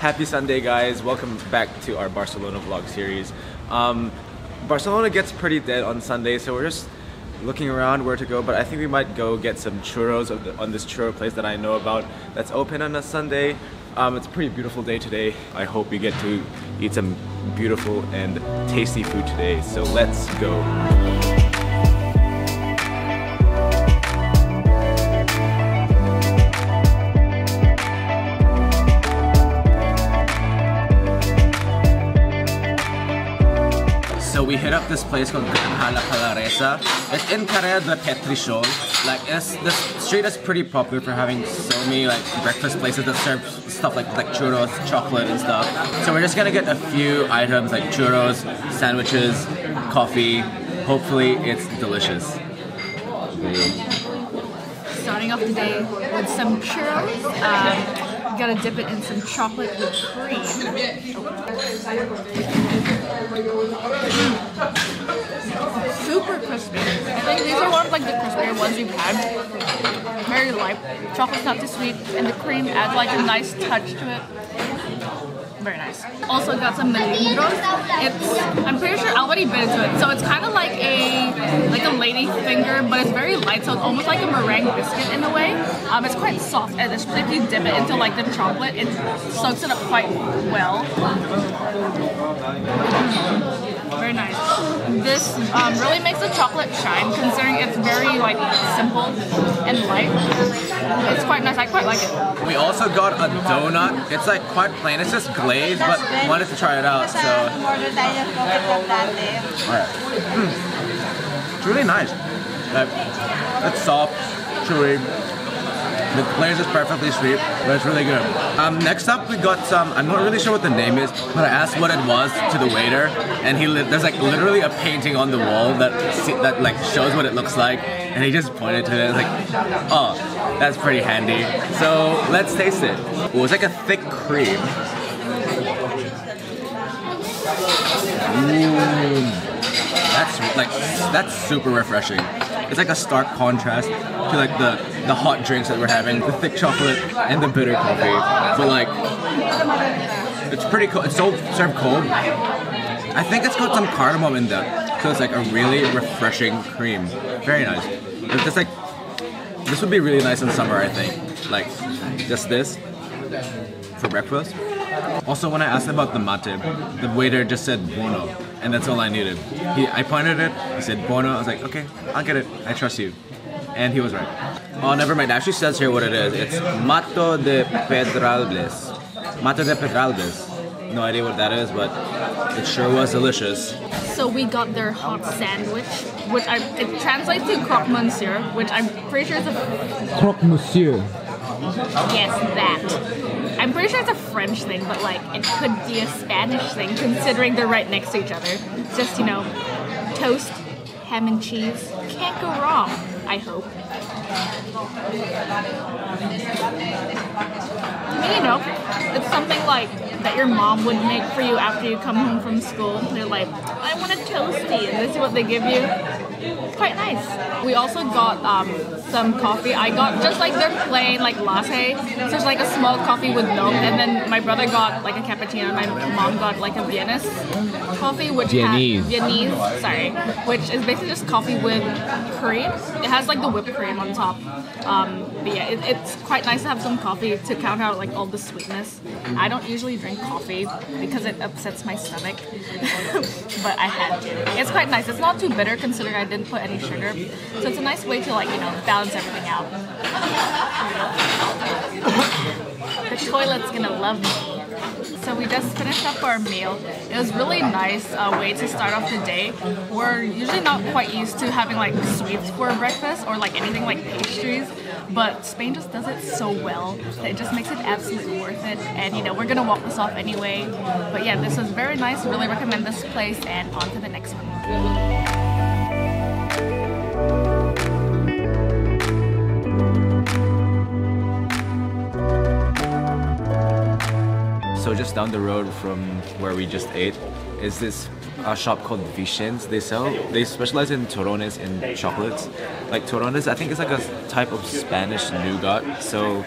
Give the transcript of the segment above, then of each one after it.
Happy Sunday, guys. Welcome back to our Barcelona vlog series. Barcelona gets pretty dead on Sunday, so we're just looking around where to go, but I think we might go get some churros on this churro place that I know about that's open on a Sunday. It's a pretty beautiful day today. I hope we get to eat some beautiful and tasty food today, so let's go. So we hit up this place called La Pallaresa. It's in the Petritxol. Like, the street is pretty popular for having so many like breakfast places that serve stuff like churros, chocolate and stuff. So we're just gonna get a few items like churros, sandwiches, coffee. Hopefully it's delicious. Starting off the day with some churros. Gotta dip it in some chocolate with cream. Super crispy. I think these are one of like the crispier ones we've had. Very light. Chocolate's not too sweet, and the cream adds like a nice touch to it. Very nice. Also got some melindros. I'm pretty sure I've already bit into it. So it's kind of like a lady finger, but it's very light. So it's almost like a meringue biscuit in a way. It's quite soft, and especially if you dip it into like the chocolate, it soaks it up quite well. Very nice. This really makes the chocolate shine, considering it's very like simple and light. It's quite nice. I quite like it. We also got a donut. It's like quite plain. It's just glazed, but wanted to try it out. So, alright. It's really nice. Like, it's soft, chewy. The glaze is perfectly sweet, but it's really good. Next up, we got some. I'm not really sure what the name is, but I asked what it was to the waiter, and there's like literally a painting on the wall that like shows what it looks like, and he just pointed to it. And it's like, oh, that's pretty handy. So let's taste it. It was like a thick cream. That's super refreshing. It's like a stark contrast to like the hot drinks that we're having, the thick chocolate and the bitter coffee. But like, it's pretty cool. It's served cold. I think it's got some cardamom in that, so it's like a really refreshing cream. Very nice. It's just like, this would be really nice in summer, I think. Like, just this for breakfast. Also, when I asked about the mate, the waiter just said buono, and that's all I needed. I pointed it, he said buono, I was like, okay, I'll get it, I trust you. And he was right. Oh, never mind, it actually says here what it is. It's mato de pedralbes. Mato de pedralbes. No idea what that is, but it sure was delicious. So we got their hot sandwich, which it translates to croque monsieur, which I'm pretty sure is a... Croque monsieur. Yes, that. I'm pretty sure it's a French thing, but like it could be a Spanish thing considering they're right next to each other. It's just, you know, toast, ham and cheese. Can't go wrong, I hope. You know, it's something like that your mom would make for you after you come home from school. They're like, I want a toasty, and this is what they give you. It's quite nice. We also got some coffee. I got just like their plain like latte. So it's like a small coffee with milk, and then my brother got like a cappuccino, and my mom got like a Viennese coffee, which which is basically just coffee with cream. It has like the whipped cream on top. But yeah, it's quite nice to have some coffee to counter out like all the sweetness. I don't usually drink coffee because it upsets my stomach, but I had to. It's quite nice. It's not too bitter considering I didn't put any sugar, so it's a nice way to like, you know, balance everything out. The toilet's gonna love me. So we just finished up our meal. It was really nice way to start off the day. We're usually not quite used to having like sweets for breakfast or like anything like pastries, but Spain just does it so well that it just makes it absolutely worth it. And you know, we're gonna walk this off anyway. But yeah, this was very nice. Really recommend this place, and on to the next one. So just down the road from where we just ate is this shop called Vicens. They specialize in Torrones and chocolates. Like Torrones, I think it's like a type of Spanish nougat. So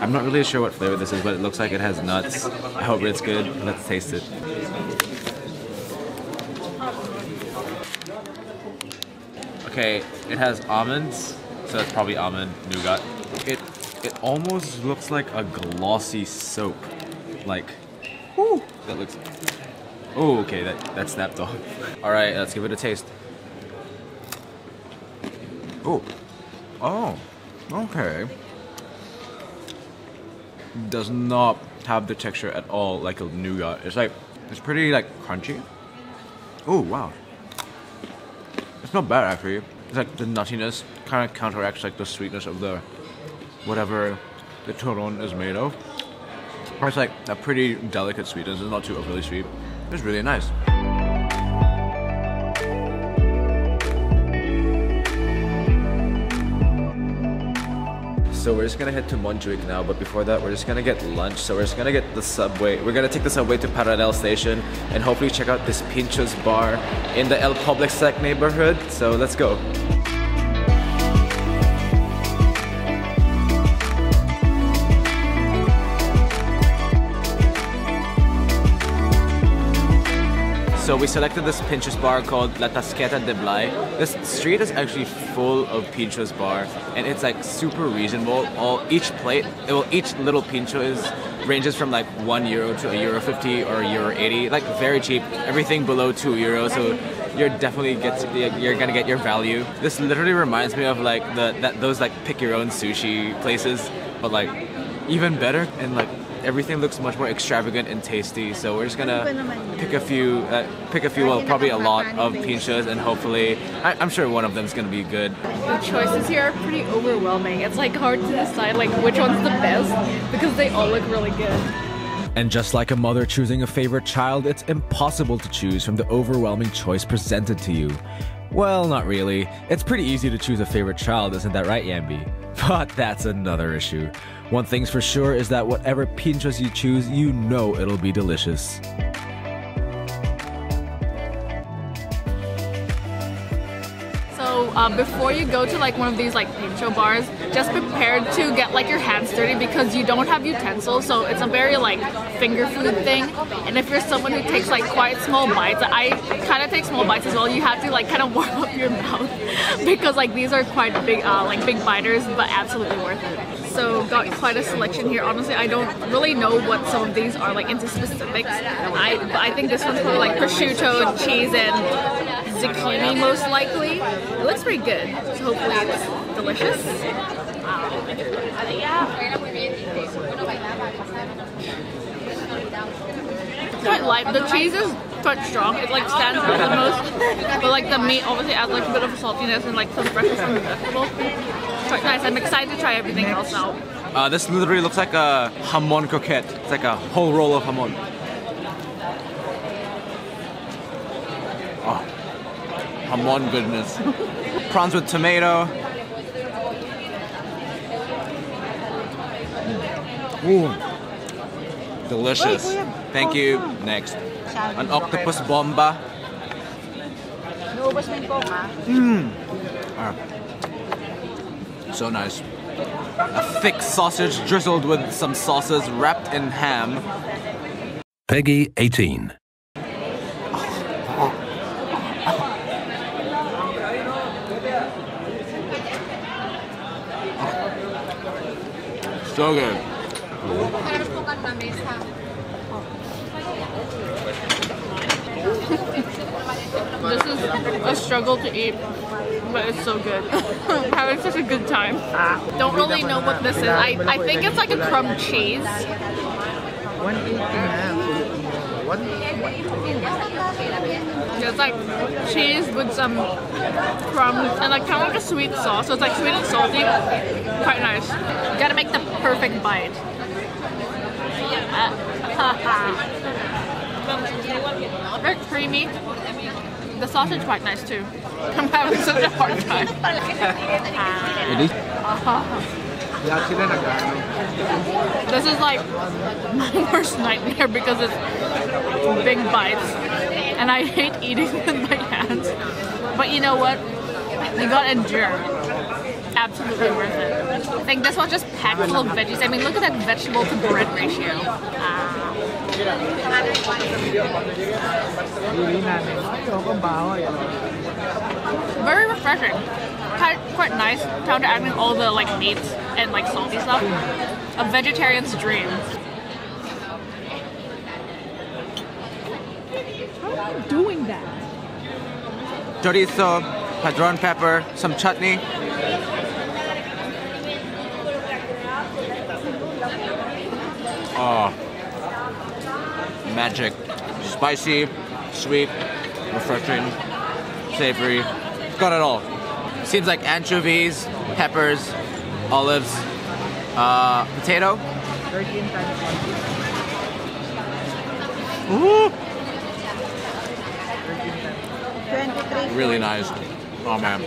I'm not really sure what flavor this is, but it looks like it has nuts. I hope it's good. Let's taste it. Okay, it has almonds, so it's probably almond nougat. It almost looks like a glossy soap. Like, whoo, that looks. Oh, okay, that snapped off. All right, let's give it a taste. Oh, okay. Does not have the texture at all like a nougat. It's pretty like crunchy. Oh wow. It's not bad actually. It's like the nuttiness kind of counteracts like the sweetness of the whatever the Torrones is made of. Or it's like a pretty delicate sweetness. It's not too overly sweet. It's really nice. So we're just gonna head to Montjuïc now, but before that we're just gonna get lunch. So we're just gonna get the subway. We're gonna take the subway to Pallaresa station and hopefully check out this Pintxos bar in the El Public Sec neighborhood. So let's go. So we selected this Pintxos bar called La Tasqueta de Blai. This street is actually full of Pintxos bar, and it's like super reasonable. Each little Pintxos ranges from like €1 to €1.50 or €1.80, like very cheap. Everything below €2, so you're gonna get your value. This literally reminds me of like those like pick your own sushi places, but like even better, and like everything looks much more extravagant and tasty. So we're just gonna pick a few, well, probably a lot of Pintxos, and hopefully, I'm sure one of them is gonna be good. The choices here are pretty overwhelming. It's like hard to decide like which one's the best because they all look really good. And just like a mother choosing a favorite child, it's impossible to choose from the overwhelming choice presented to you. Well, not really. It's pretty easy to choose a favorite child, isn't that right, Yambi? But that's another issue. One thing's for sure is that whatever Pintxos you choose, you know it'll be delicious. So before you go to like one of these like Pintxos bars, just prepare to get like your hands dirty because you don't have utensils, so it's a very like finger food thing. And if you're someone who takes like quite small bites, I kind of take small bites as well, you have to like kind of warm up your mouth because like these are quite big, like big biters, but absolutely worth it. So got quite a selection here. Honestly, I don't really know what some of these are like into specifics. I think this one's probably like prosciutto and cheese and zucchini most likely. It looks pretty good, so hopefully it's delicious. Quite light. The cheese is quite strong. It like stands out the most, but like the meat obviously adds like a bit of saltiness and like some freshness from the vegetables. Quite nice. I'm excited to try everything else out. This literally looks like a jamon croquette. It's like a whole roll of jamon. Oh, jamon goodness. Prawns with tomato. Ooh, delicious. Thank you. Next, an octopus bomba. So nice. A thick sausage drizzled with some sauces wrapped in ham. Peggy 18. So good. This is a struggle to eat, but it's so good. I'm having such a good time. Don't really know what this is. I think it's like a crumb cheese. It's like cheese with some crumbs and like kind of like a sweet sauce. So it's like sweet and salty. Quite nice. You gotta make the perfect bite. Very creamy. The sausage is quite nice too. I'm having such a hard time. This is like my worst nightmare because it's big bites and I hate eating with my hands. But you know what? You gotta endure. absolutely worth it. I think this one's just packed full of veggies. I mean, look at that vegetable to bread ratio. Very refreshing. Quite nice, counteracting all the like meats and like salty stuff. A vegetarian's dream. How are you doing that? Chorizo, padron pepper, some chutney. Oh, magic. Spicy, sweet, refreshing, savory. Got it all. Seems like anchovies, peppers, olives, potato. Ooh. Really nice. Oh man,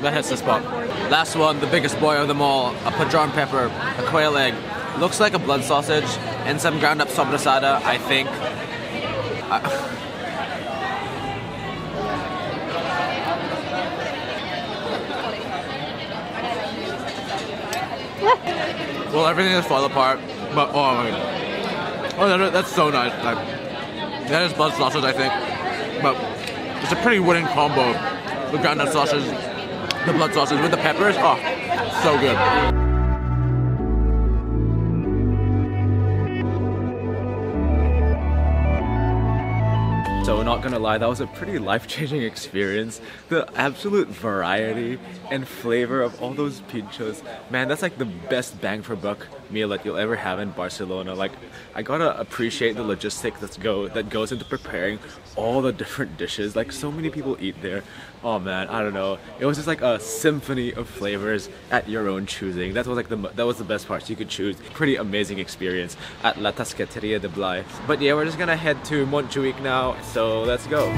that hits the spot. Last one, the biggest boy of them all, a padron pepper, a quail egg. Looks like a blood sausage and some ground up sobrasada, I think. Well, everything just fall apart, but oh my god. Oh, that's so nice. Like, that is blood sausage, I think, but it's a pretty winning combo. The ground up sausage, the blood sausage with the peppers. Oh, so good. So not gonna lie, that was a pretty life-changing experience. The absolute variety and flavor of all those Pintxos, man, that's like the best bang for buck meal that you'll ever have in Barcelona. Like, I gotta appreciate the logistics that goes into preparing all the different dishes. Like, so many people eat there. Oh man, I don't know. It was just like a symphony of flavors at your own choosing. That was the best part. You could choose. Pretty amazing experience at La Tasqueta de Blai. But yeah, we're just gonna head to Montjuïc now. So let's go.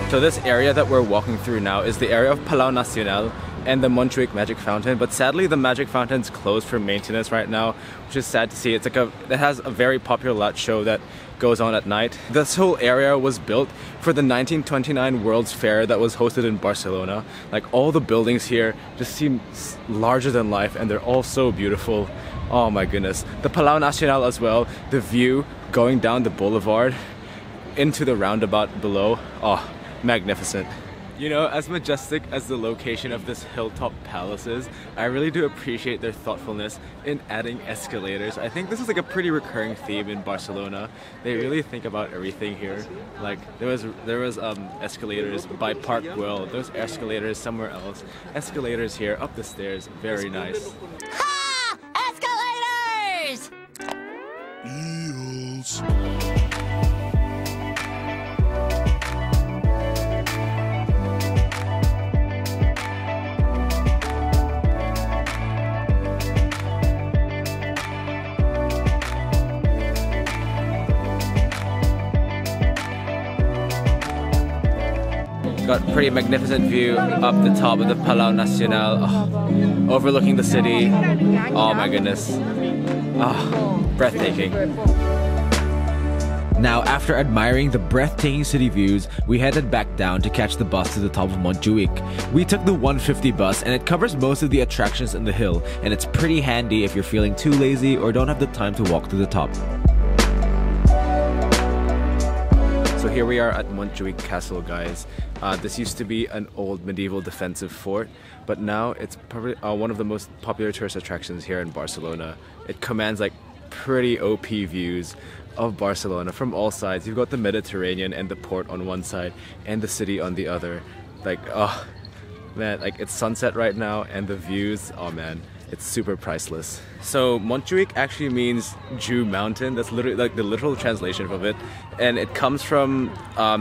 So this area that we're walking through now is the area of Palau Nacional and the Montjuïc Magic Fountain, but sadly the Magic Fountain's closed for maintenance right now, which is sad to see. It has a very popular light show that goes on at night. This whole area was built for the 1929 World's Fair that was hosted in Barcelona. Like, all the buildings here just seem larger than life and they're all so beautiful. Oh my goodness. The Palau Nacional as well, the view going down the boulevard into the roundabout below. Oh, magnificent. You know, as majestic as the location of this hilltop palace is, I really do appreciate their thoughtfulness in adding escalators. I think this is like a pretty recurring theme in Barcelona. They really think about everything here. Like, there was escalators by Park Güell, there's escalators somewhere else, escalators here, up the stairs, very nice. Ha! Escalators! Eels. Got a pretty magnificent view up the top of the Palau Nacional, overlooking the city. Oh my goodness. Breathtaking. Now, after admiring the breathtaking city views, we headed back down to catch the bus to the top of Montjuïc. We took the 150 bus and it covers most of the attractions in the hill, and it's pretty handy if you're feeling too lazy or don't have the time to walk to the top. So here we are at Montjuïc Castle, guys. This used to be an old medieval defensive fort, but now it's probably one of the most popular tourist attractions here in Barcelona. It commands like pretty OP views of Barcelona from all sides. You've got the Mediterranean and the port on one side and the city on the other. Like, oh man, like it's sunset right now and the views, oh man, it's super priceless. So Montjuïc actually means Jew mountain. That's literally like the literal translation of it, and it comes from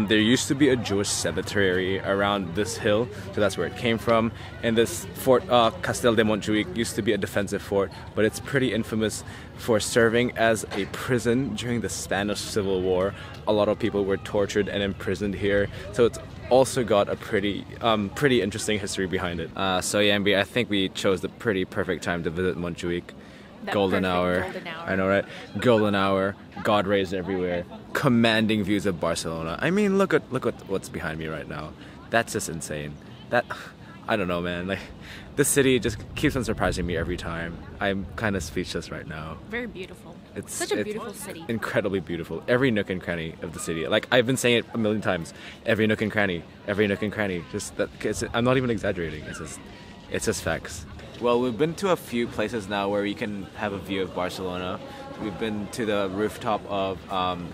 there used to be a Jewish cemetery around this hill, so that's where it came from. And this fort, Castel de Montjuïc, used to be a defensive fort, but it's pretty infamous for serving as a prison during the Spanish Civil War. A lot of people were tortured and imprisoned here, so it's also got a pretty interesting history behind it. So yeah, I think we chose the pretty perfect time to visit Montjuïc. That golden perfect hour. golden hour. I know, right? Golden hour, God rays everywhere, commanding views of Barcelona. I mean, look at what's behind me right now. That's just insane. That, I don't know, man. Like, this city just keeps on surprising me every time. I'm kind of speechless right now. Very beautiful. It's such a beautiful city. Incredibly beautiful. Every nook and cranny of the city. Like, I've been saying it a million times. Every nook and cranny. Every nook and cranny. Just that. I'm not even exaggerating. It's just facts. Well, we've been to a few places now where we can have a view of Barcelona. We've been to the rooftop of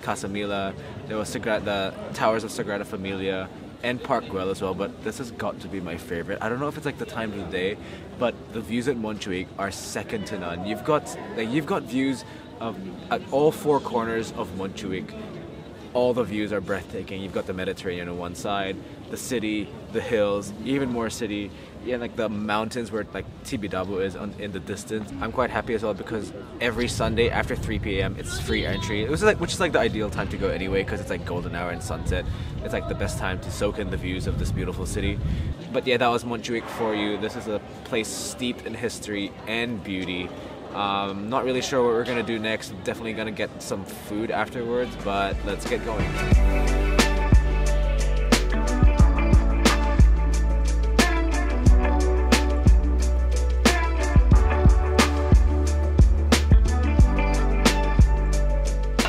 Casa Mila. There was the towers of Sagrada Familia and Park Güell as well. But this has got to be my favorite. I don't know if it's like the time of the day, but the views at Montjuïc are second to none. You've got views of at all four corners of Montjuïc. All the views are breathtaking. You've got the Mediterranean on one side, the city, the hills, even more city, and like the mountains where like Tibidabo is in the distance. I'm quite happy as well because every Sunday after 3 p.m. it's free entry. Which is like the ideal time to go anyway because it's like golden hour and sunset. It's like the best time to soak in the views of this beautiful city. But yeah, that was Montjuïc for you. This is a place steeped in history and beauty. Not really sure what we're gonna do next. Definitely gonna get some food afterwards, but let's get going.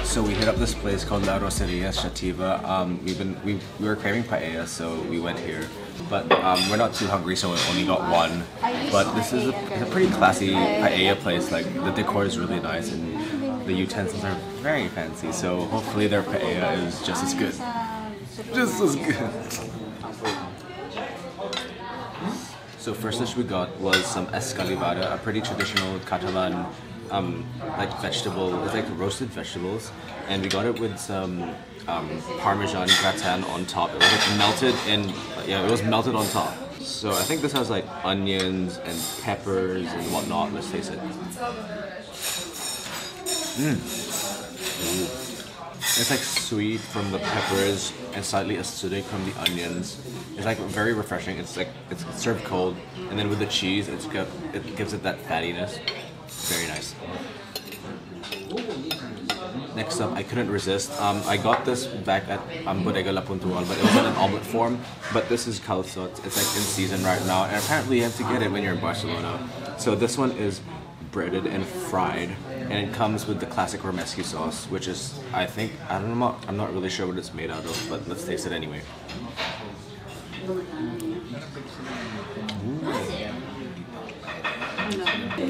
So we hit up this place called L'Arrosseria Xàtiva. We were craving paella, so we went here. But we're not too hungry, so we only got one. But this is a pretty classy paella place. Like, the decor is really nice and the utensils are very fancy. So hopefully their paella is just as good. Just as good. So first dish we got was some escalivada, a pretty traditional Catalan like vegetable. It's like roasted vegetables, and we got it with some Parmesan gratin on top. It was like melted in, it was melted on top. So I think this has like onions and peppers and whatnot. Let's taste it. It's like sweet from the peppers and slightly acidic from the onions. It's like very refreshing. It's served cold, and then with the cheese, it gives it that fattiness. Very nice. Next up, I couldn't resist. I got this back at Bodega La Puntual, but it was in an omelette form. But this is calçot. It's like in season right now, and apparently you have to get it when you're in Barcelona. So this one is breaded and fried, and it comes with the classic romesky sauce, which is, I'm not really sure what it's made out of, but let's taste it anyway.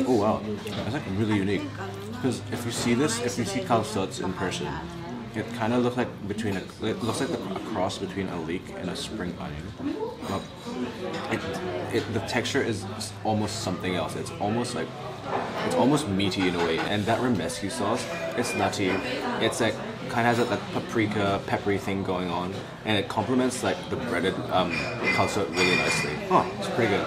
Oh wow, that's like really unique. Because if you see calçots in person, it kind of looks like a cross between a leek and a spring onion. Well, the texture is almost something else. It's almost meaty in a way. And that romesky sauce, it's nutty. It's like kind of has that paprika, peppery thing going on, and it complements like the breaded calçot really nicely. Oh, it's pretty good.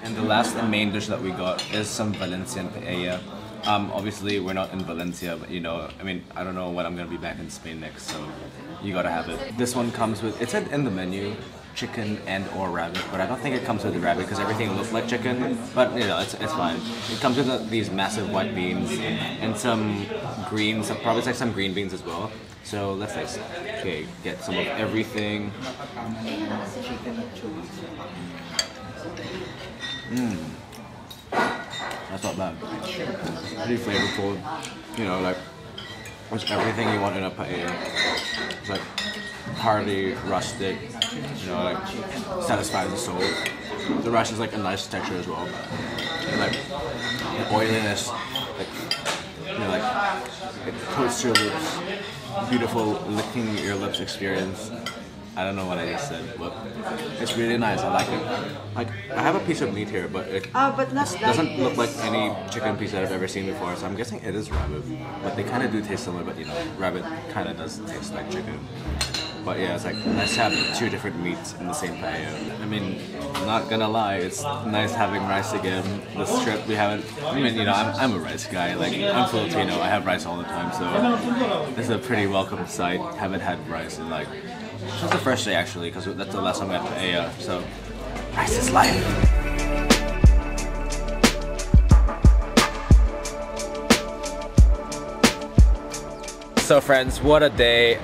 And the last and main dish that we got is some Valencian paella. Obviously we're not in Valencia, but I don't know when I'm gonna be back in Spain next, so you gotta have it. This one comes with, it said in the menu, chicken and or rabbit, but I don't think it comes with the rabbit because everything looks like chicken, but it's fine. It comes with these massive white beans and some greens, probably like some green beans as well. So let's get some of everything. That's not bad. Pretty flavorful. Like it's everything you want in a paella. It's like hearty, rustic. Like satisfies the soul. The rice is like a nice texture as well. And like the oiliness, it coats your lips. Beautiful licking your lips experience. I don't know what I just said, but it's really nice. I like it. Like, I have a piece of meat here, but it doesn't look like any chicken piece that I've ever seen before, so I'm guessing it is rabbit. But they kind of do taste similar, but rabbit kind of does taste like chicken. But yeah, it's like nice to have two different meats in the same paella. I'm not gonna lie, it's nice having rice again. This trip we haven't, I'm a rice guy. Like, I'm Filipino, I have rice all the time, so this is a pretty welcome sight. Haven't had rice in this was the first day actually, because that's the last time I had paella. So Rice is life. So friends, what a day.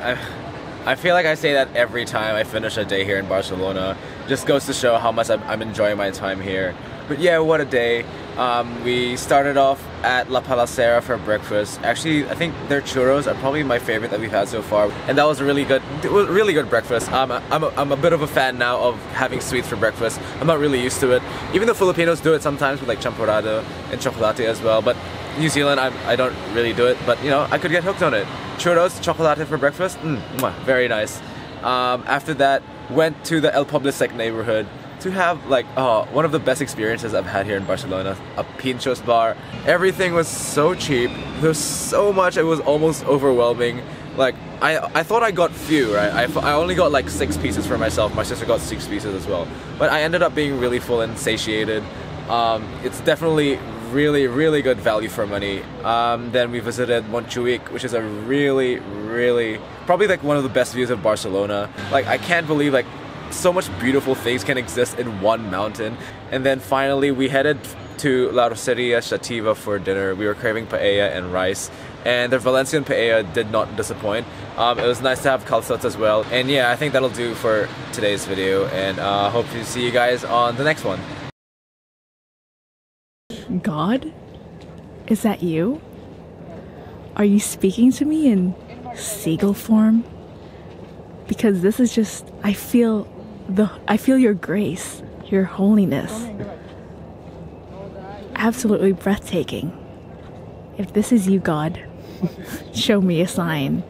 I feel like I say that every time I finish a day here in Barcelona. Just goes to show how much I'm enjoying my time here. But yeah, what a day. We started off at La Pallaresa for breakfast. Actually, I think their churros are probably my favorite that we've had so far, and that was a really good breakfast. I'm a bit of a fan now of having sweets for breakfast. I'm not really used to it, even though Filipinos do it sometimes with like champurrado and chocolate as well. But New Zealand, I don't really do it. But you know, I could get hooked on it. Churros, chocolate for breakfast, very nice. After that, went to the El Poblecec neighborhood to have like one of the best experiences I've had here in Barcelona, a Pintxos bar. Everything was so cheap. There's so much, it was almost overwhelming. Like I thought I got few, right? I only got like 6 pieces for myself. My sister got 6 pieces as well. But I ended up being really full and satiated. It's definitely really good value for money. Then we visited Montjuïc, which is a really probably like one of the best views of Barcelona. Like I can't believe like so much beautiful things can exist in one mountain. And then finally we headed to L'Arrosseria Xàtiva for dinner. We were craving paella and rice, and their Valencian paella did not disappoint. It was nice to have calçots as well. And yeah, I think that'll do for today's video, and hope to see you guys on the next one. God? Is that you? Are you speaking to me in seagull form? Because this is just, I feel your grace, your holiness. Absolutely breathtaking. If this is you, God, show me a sign.